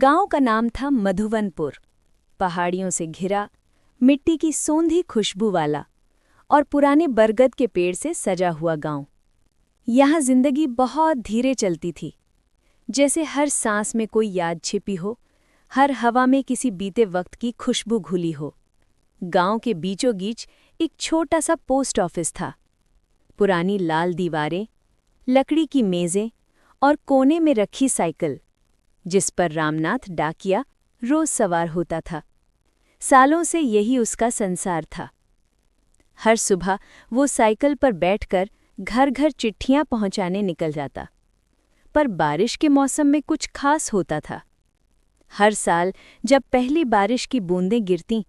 गांव का नाम था मधुवनपुर। पहाड़ियों से घिरा, मिट्टी की सोंधी खुशबू वाला और पुराने बरगद के पेड़ से सजा हुआ गांव। यहाँ जिंदगी बहुत धीरे चलती थी, जैसे हर सांस में कोई याद छिपी हो, हर हवा में किसी बीते वक्त की खुशबू घुली हो। गांव के बीचों बीच एक छोटा सा पोस्ट ऑफिस था। पुरानी लाल दीवारें, लकड़ी की मेज़ें और कोने में रखी साइकिल, जिस पर रामनाथ डाकिया रोज सवार होता था। सालों से यही उसका संसार था। हर सुबह वो साइकिल पर बैठकर घर घर चिट्ठियां पहुंचाने निकल जाता। पर बारिश के मौसम में कुछ खास होता था। हर साल जब पहली बारिश की बूंदें गिरतीं,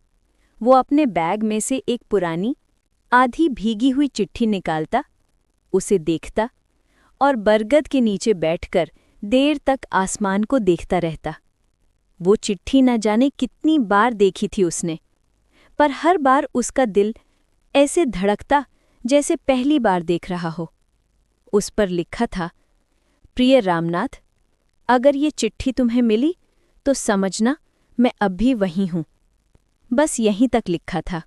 वो अपने बैग में से एक पुरानी, आधी भीगी हुई चिट्ठी निकालता, उसे देखता और बरगद के नीचे बैठकर देर तक आसमान को देखता रहता। वो चिट्ठी न जाने कितनी बार देखी थी उसने, पर हर बार उसका दिल ऐसे धड़कता जैसे पहली बार देख रहा हो। उस पर लिखा था, प्रिय रामनाथ, अगर ये चिट्ठी तुम्हें मिली तो समझना मैं अब भी वहीं हूँ। बस यहीं तक लिखा था।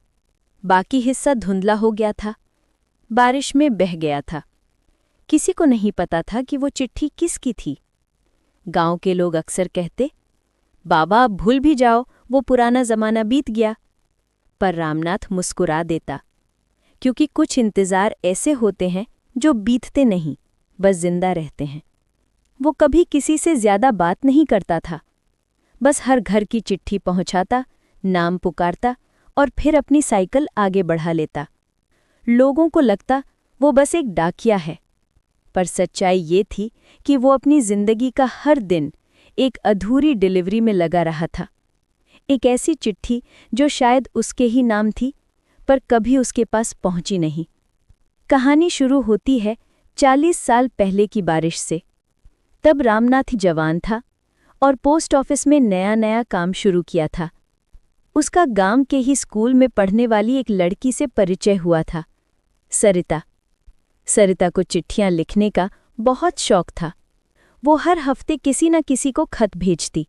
बाकी हिस्सा धुंधला हो गया था, बारिश में बह गया था। किसी को नहीं पता था कि वो चिट्ठी किसकी थी। गांव के लोग अक्सर कहते, बाबा अब भूल भी जाओ, वो पुराना जमाना बीत गया। पर रामनाथ मुस्कुरा देता, क्योंकि कुछ इंतजार ऐसे होते हैं जो बीतते नहीं, बस जिंदा रहते हैं। वो कभी किसी से ज्यादा बात नहीं करता था, बस हर घर की चिट्ठी पहुंचाता, नाम पुकारता और फिर अपनी साइकिल आगे बढ़ा लेता। लोगों को लगता वो बस एक डाकिया है, पर सच्चाई ये थी कि वो अपनी जिंदगी का हर दिन एक अधूरी डिलीवरी में लगा रहा था। एक ऐसी चिट्ठी जो शायद उसके ही नाम थी, पर कभी उसके पास पहुंची नहीं। कहानी शुरू होती है 40 साल पहले की बारिश से। तब रामनाथ जवान था और पोस्ट ऑफिस में नया नया काम शुरू किया था। उसका गांव के ही स्कूल में पढ़ने वाली एक लड़की से परिचय हुआ था, सरिता। सरिता को चिट्ठियां लिखने का बहुत शौक था। वो हर हफ्ते किसी न किसी को खत भेजती,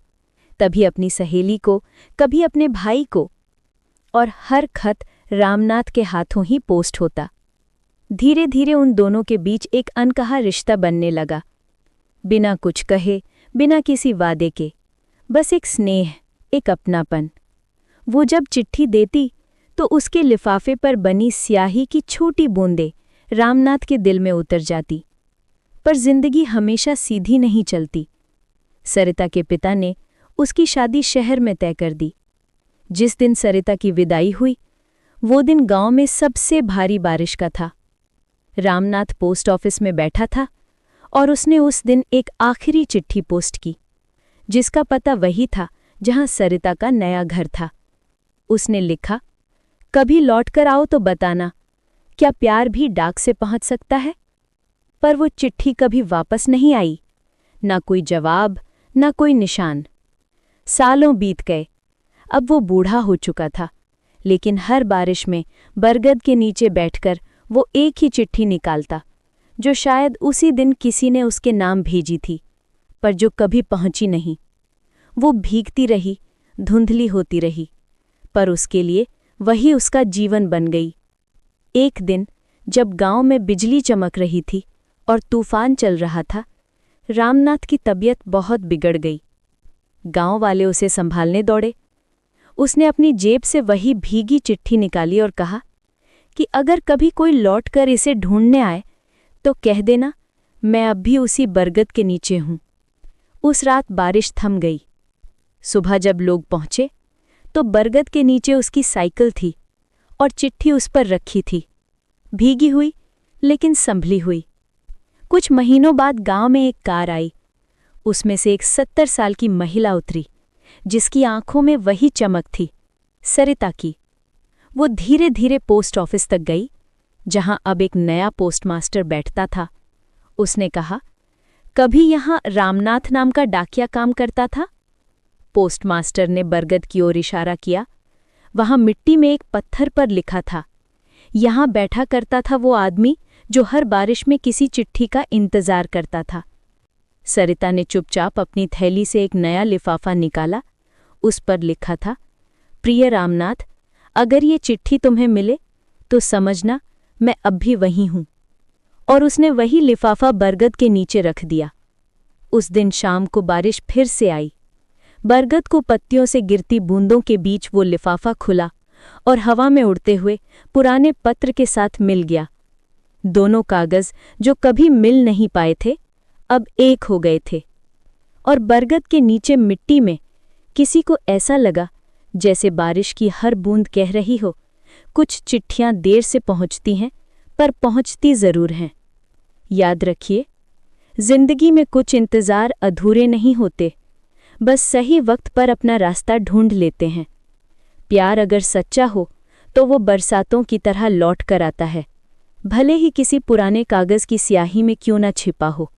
कभी अपनी सहेली को, कभी अपने भाई को, और हर खत रामनाथ के हाथों ही पोस्ट होता। धीरे धीरे उन दोनों के बीच एक अनकहा रिश्ता बनने लगा। बिना कुछ कहे, बिना किसी वादे के, बस एक स्नेह, एक अपनापन। वो जब चिट्ठी देती तो उसके लिफाफे पर बनी स्याही की छोटी बूंदें रामनाथ के दिल में उतर जाती। पर जिंदगी हमेशा सीधी नहीं चलती। सरिता के पिता ने उसकी शादी शहर में तय कर दी। जिस दिन सरिता की विदाई हुई, वो दिन गांव में सबसे भारी बारिश का था। रामनाथ पोस्ट ऑफिस में बैठा था और उसने उस दिन एक आखिरी चिट्ठी पोस्ट की, जिसका पता वही था जहां सरिता का नया घर था। उसने लिखा, कभी लौट कर आओ तो बताना, क्या प्यार भी डाक से पहुंच सकता है। पर वो चिट्ठी कभी वापस नहीं आई, ना कोई जवाब, ना कोई निशान। सालों बीत गए। अब वो बूढ़ा हो चुका था, लेकिन हर बारिश में बरगद के नीचे बैठकर वो एक ही चिट्ठी निकालता, जो शायद उसी दिन किसी ने उसके नाम भेजी थी, पर जो कभी पहुंची नहीं। वो भीगती रही, धुंधली होती रही, पर उसके लिए वही उसका जीवन बन गई। एक दिन जब गांव में बिजली चमक रही थी और तूफान चल रहा था, रामनाथ की तबीयत बहुत बिगड़ गई। गांव वाले उसे संभालने दौड़े। उसने अपनी जेब से वही भीगी चिट्ठी निकाली और कहा कि अगर कभी कोई लौटकर इसे ढूंढने आए तो कह देना मैं अब भी उसी बरगद के नीचे हूं। उस रात बारिश थम गई। सुबह जब लोग पहुंचे तो बरगद के नीचे उसकी साइकिल थी और चिट्ठी उस पर रखी थी, भीगी हुई लेकिन संभली हुई। कुछ महीनों बाद गांव में एक कार आई। उसमें से एक 70 साल की महिला उतरी, जिसकी आंखों में वही चमक थी, सरिता की। वो धीरे धीरे पोस्ट ऑफिस तक गई, जहां अब एक नया पोस्टमास्टर बैठता था। उसने कहा, कभी यहां रामनाथ नाम का डाकिया काम करता था? पोस्टमास्टर ने बरगद की ओर इशारा किया। वहां मिट्टी में एक पत्थर पर लिखा था, यहां बैठा करता था वो आदमी जो हर बारिश में किसी चिट्ठी का इंतजार करता था। सरिता ने चुपचाप अपनी थैली से एक नया लिफाफा निकाला। उस पर लिखा था, प्रिय रामनाथ, अगर ये चिट्ठी तुम्हें मिले तो समझना मैं अब भी वहीं हूं। और उसने वही लिफाफा बरगद के नीचे रख दिया। उस दिन शाम को बारिश फिर से आई। बरगद को पत्तियों से गिरती बूंदों के बीच वो लिफाफा खुला और हवा में उड़ते हुए पुराने पत्र के साथ मिल गया। दोनों कागज जो कभी मिल नहीं पाए थे, अब एक हो गए थे। और बरगद के नीचे मिट्टी में किसी को ऐसा लगा जैसे बारिश की हर बूंद कह रही हो, कुछ चिट्ठियां देर से पहुंचती हैं पर पहुंचती जरूर हैं। याद रखिए, जिंदगी में कुछ इंतजार अधूरे नहीं होते, बस सही वक्त पर अपना रास्ता ढूंढ लेते हैं। प्यार अगर सच्चा हो तो वो बरसातों की तरह लौट कर आता है, भले ही किसी पुराने कागज की स्याही में क्यों न छिपा हो।